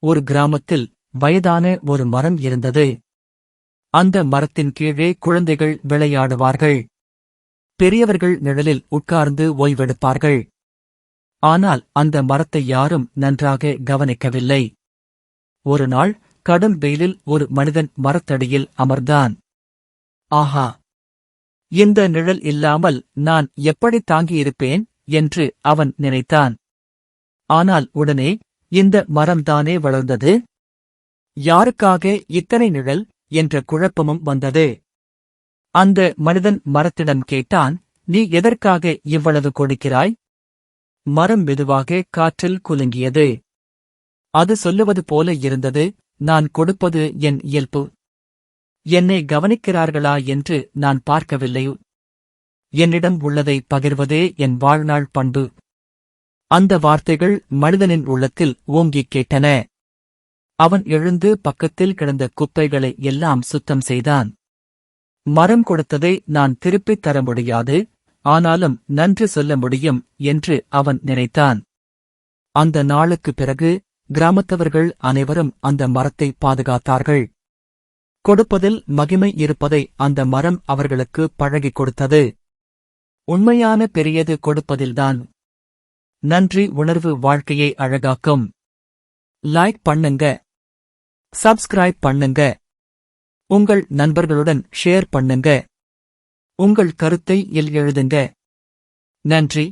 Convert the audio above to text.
ஒரு கிராமத்தில் வயதான ஒரு மரம் இருந்தது. அந்த மரத்தின் கீழே குழந்தைகள் விளையாடுவார்கள். பெரியவர்கள் நிழலில் உட்கார்ந்து ஓய்வெடுப்பார்கள். ஆனால் அந்த மரத்தை யாரும் நன்றாக கவனிக்கவில்லை. ஒரு நாள் கடும் வெயிலில் ஒரு மனிதன் மரத்தடியில் அமர்ந்தான். ஆஹா! இந்த நிழல் இல்லாமல் நான் எப்படி தாங்கியிருப்பேன் என்று அவன் நினைத்தான். ஆனால் உடனே, இந்த மரம்தானே வளர்ந்தது, யாருக்காக இத்தனை நிழல் என்ற குழப்பமும் வந்தது. அந்த மனிதன் மரத்திடம் கேட்டான், நீ எதற்காக இவ்வளவு கொடுக்கிறாய்? மரம் மெதுவாக காற்றில் குலுங்கியது. அது சொல்லுவது போல இருந்தது, நான் கொடுப்பது என் இயல்பு. என்னை கவனிக்கிறார்களா என்று நான் பார்க்கவில்லை. என்னிடம் உள்ளதை பகிர்வதே என் வாழ்நாள் பண்பு. அந்த வார்த்தைகள் மனிதனின் உள்ளத்தில் ஓங்கிக் கேட்டன. அவன் எழுந்து பக்கத்தில் கிடந்த குப்பைகளை எல்லாம் சுத்தம் செய்தான். மரம் கொடுத்ததை நான் திருப்பித் தர முடியாது, ஆனாலும் நன்றி சொல்ல முடியும் என்று அவன் நினைத்தான். அந்த நாளுக்குப் பிறகு கிராமத்தவர்கள் அனைவரும் அந்த மரத்தை பாதுகாத்தார்கள். கொடுப்பதில் மகிமை இருப்பதை அந்த மரம் அவர்களுக்கு பழகிக் கொடுத்தது. உண்மையான பெரியது கொடுப்பதில்தான். நன்றி உணர்வு வாழ்க்கையை அழகாக்கும். லைக் பண்ணுங்க, சப்ஸ்கிரைப் பண்ணுங்க, உங்கள் நண்பர்களுடன் ஷேர் பண்ணுங்க, உங்கள் கருத்தை எழுதுங்க. நன்றி.